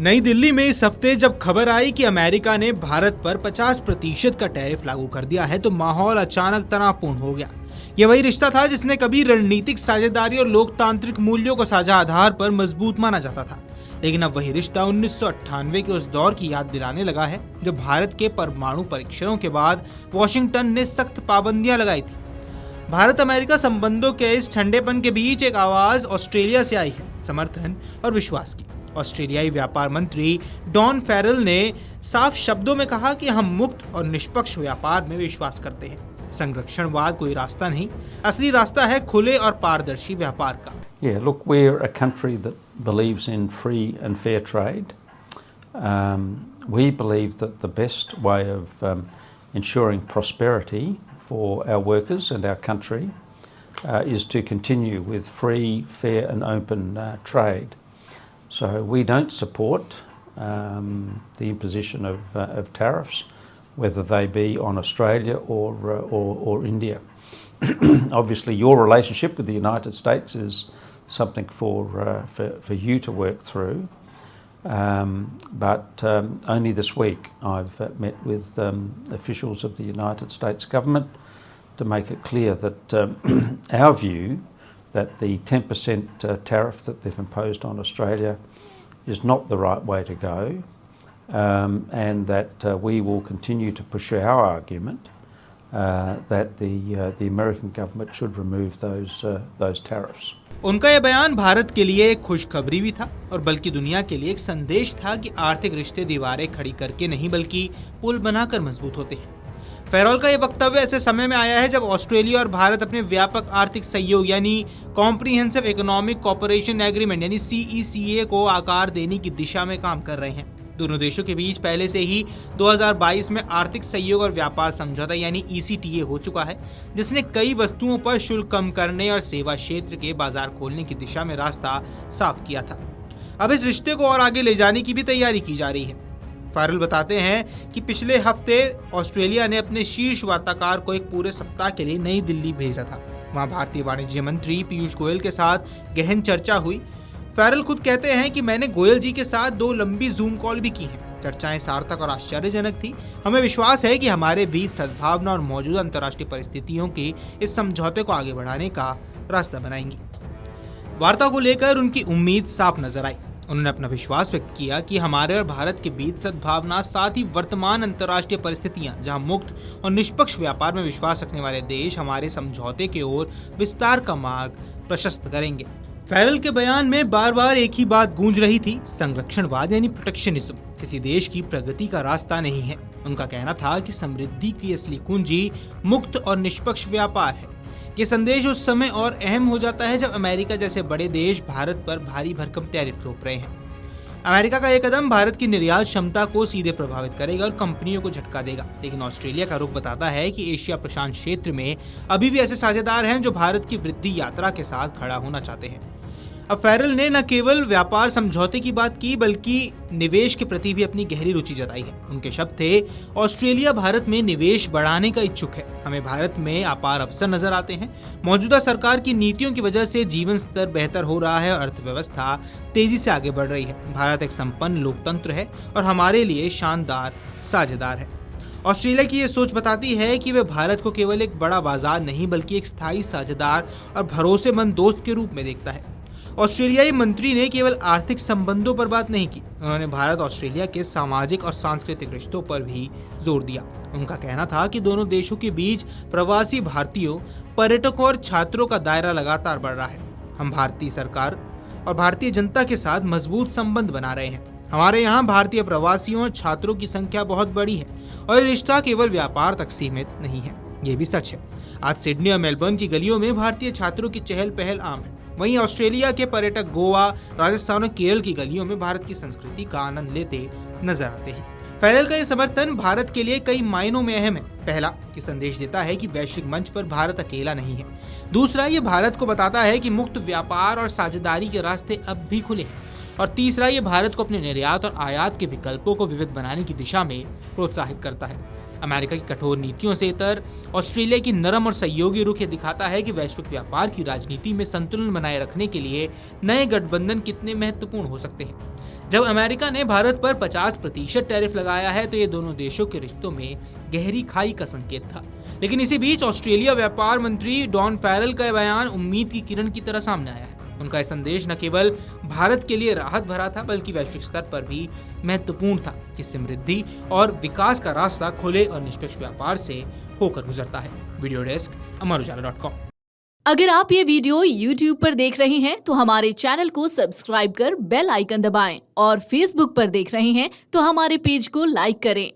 नई दिल्ली में इस हफ्ते जब खबर आई कि अमेरिका ने भारत पर 50% का टैरिफ लागू कर दिया है तो माहौल अचानक तनावपूर्ण हो गया। यह वही रिश्ता था जिसने कभी रणनीतिक साझेदारी और लोकतांत्रिक मूल्यों को साझा आधार पर मजबूत माना जाता था, लेकिन अब वही रिश्ता 1998 के उस दौर की याद दिलाने लगा है जब भारत के परमाणु परीक्षणों के बाद वॉशिंगटन ने सख्त पाबंदियां लगाई थी। भारत अमेरिका संबंधों के इस ठंडेपन के बीच एक आवाज ऑस्ट्रेलिया से आई है, समर्थन और विश्वास की। ऑस्ट्रेलियाई व्यापार मंत्री डॉन फेरल ने साफ शब्दों में कहा कि हम मुक्त और निष्पक्ष व्यापार में विश्वास करते हैं। संरक्षणवाद कोई रास्ता नहीं, असली रास्ता है खुले और पारदर्शी व्यापार का। Yeah, look, we're a country that believes in free and fair trade. We believe that the best way of ensuring prosperity for our workers and our country is to continue with free, fair and open trade. So we don't support the imposition of tariffs, whether they be on Australia or India. Obviously, your relationship with the United States is something for you to work through. But only this week I've met with officials of the United States government to make it clear that our view that the 10% tariff that they've imposed on Australia is not the right way to go, and that we will continue to push our argument that the American government should remove those tariffs. उनका यह बयान भारत के लिए एक खुशखबरी भी था और बल्कि दुनिया के लिए एक संदेश था कि आर्थिक रिश्ते दीवारें खड़ी करके नहीं बल्कि पुल बनाकर मजबूत होते हैं। फेरोल का यह वक्तव्य ऐसे समय में आया है जब ऑस्ट्रेलिया और भारत अपने व्यापक आर्थिक सहयोग यानी कॉम्प्रिहेंसिव इकोनॉमिक कोऑपरेशन एग्रीमेंट यानी CECA को आकार देने की दिशा में काम कर रहे हैं। दोनों देशों के बीच पहले से ही 2022 में आर्थिक सहयोग और व्यापार समझौता यानी ECTA हो चुका है, जिसने कई वस्तुओं पर शुल्क कम करने और सेवा क्षेत्र के बाजार खोलने की दिशा में रास्ता साफ किया था। अब इस रिश्ते को और आगे ले जाने की भी तैयारी की जा रही है। फेरल बताते हैं कि पिछले हफ्ते ऑस्ट्रेलिया ने अपने शीर्ष वार्ताकार को एक पूरे सप्ताह के लिए नई दिल्ली भेजा था। वहां भारतीय वाणिज्य मंत्री पीयूष गोयल के साथ गहन चर्चा हुई। फेरल खुद कहते हैं कि मैंने गोयल जी के साथ 2 लंबी जूम कॉल भी की हैं। चर्चाएं सार्थक और आश्चर्यजनक थी। हमें विश्वास है कि हमारे बीच सद्भावना और मौजूदा अंतर्राष्ट्रीय परिस्थितियों के इस समझौते को आगे बढ़ाने का रास्ता बनाएंगी। वार्ता को लेकर उनकी उम्मीद साफ नजर आई। उन्होंने अपना विश्वास व्यक्त किया कि हमारे और भारत के बीच सद्भावना, साथ ही वर्तमान अंतर्राष्ट्रीय परिस्थितियां जहां मुक्त और निष्पक्ष व्यापार में विश्वास रखने वाले देश हमारे समझौते की ओर विस्तार का मार्ग प्रशस्त करेंगे। फेरल के बयान में बार बार एक ही बात गूंज रही थी, संरक्षणवाद यानी प्रोटेक्शनिज्म किसी देश की प्रगति का रास्ता नहीं है। उनका कहना था कि समृद्धि की असली कुंजी मुक्त और निष्पक्ष व्यापार है। ये संदेश उस समय और अहम हो जाता है जब अमेरिका जैसे बड़े देश भारत पर भारी भरकम टैरिफ थोप रहे हैं। अमेरिका का यह कदम भारत की निर्यात क्षमता को सीधे प्रभावित करेगा और कंपनियों को झटका देगा, लेकिन ऑस्ट्रेलिया का रुख बताता है कि एशिया प्रशांत क्षेत्र में अभी भी ऐसे साझेदार हैं जो भारत की वृद्धि यात्रा के साथ खड़ा होना चाहते हैं। अब फेरल ने न केवल व्यापार समझौते की बात की बल्कि निवेश के प्रति भी अपनी गहरी रुचि जताई है। उनके शब्द थे, ऑस्ट्रेलिया भारत में निवेश बढ़ाने का इच्छुक है। हमें भारत में अपार अवसर नजर आते हैं। मौजूदा सरकार की नीतियों की वजह से जीवन स्तर बेहतर हो रहा है और अर्थव्यवस्था तेजी से आगे बढ़ रही है। भारत एक संपन्न लोकतंत्र है और हमारे लिए शानदार साझेदार है। ऑस्ट्रेलिया की ये सोच बताती है कि वह भारत को केवल एक बड़ा बाजार नहीं बल्कि एक स्थायी साझेदार और भरोसेमंद दोस्त के रूप में देखता है। ऑस्ट्रेलियाई मंत्री ने केवल आर्थिक संबंधों पर बात नहीं की, उन्होंने भारत ऑस्ट्रेलिया के सामाजिक और सांस्कृतिक रिश्तों पर भी जोर दिया। उनका कहना था कि दोनों देशों के बीच प्रवासी भारतीयों, पर्यटकों और छात्रों का दायरा लगातार बढ़ रहा है। हम भारतीय सरकार और भारतीय जनता के साथ मजबूत संबंध बना रहे हैं। हमारे यहाँ भारतीय प्रवासियों और छात्रों की संख्या बहुत बड़ी है और ये रिश्ता केवल व्यापार तक सीमित नहीं है। ये भी सच है, आज सिडनी और मेलबर्न की गलियों में भारतीय छात्रों की चहल पहल आम है। वहीं ऑस्ट्रेलिया के पर्यटक गोवा, राजस्थान और केरल की गलियों में भारत की संस्कृति का आनंद लेते नजर आते हैं। फेरल का यह समर्थन भारत के लिए कई मायनों में अहम है। पहला, ये संदेश देता है कि वैश्विक मंच पर भारत अकेला नहीं है। दूसरा, ये भारत को बताता है कि मुक्त व्यापार और साझेदारी के रास्ते अब भी खुले हैं। और तीसरा, ये भारत को अपने निर्यात और आयात के विकल्पों को विविध बनाने की दिशा में प्रोत्साहित करता है। अमेरिका की कठोर नीतियों से इतर ऑस्ट्रेलिया की नरम और सहयोगी रुख दिखाता है कि वैश्विक व्यापार की राजनीति में संतुलन बनाए रखने के लिए नए गठबंधन कितने महत्वपूर्ण हो सकते हैं। जब अमेरिका ने भारत पर 50% टैरिफ लगाया है तो ये दोनों देशों के रिश्तों में गहरी खाई का संकेत था। लेकिन इसी बीच ऑस्ट्रेलिया व्यापार मंत्री डॉन फैरल का बयान उम्मीद की किरण की तरह सामने आया है। उनका यह संदेश न केवल भारत के लिए राहत भरा था बल्कि वैश्विक स्तर पर भी महत्वपूर्ण था कि समृद्धि और विकास का रास्ता खुले और निष्पक्ष व्यापार से होकर गुजरता है। वीडियो डेस्क अमरउजाला.com। अगर आप ये वीडियो YouTube पर देख रहे हैं तो हमारे चैनल को सब्सक्राइब कर बेल आइकन दबाएं और Facebook पर देख रहे हैं तो हमारे पेज को लाइक करें।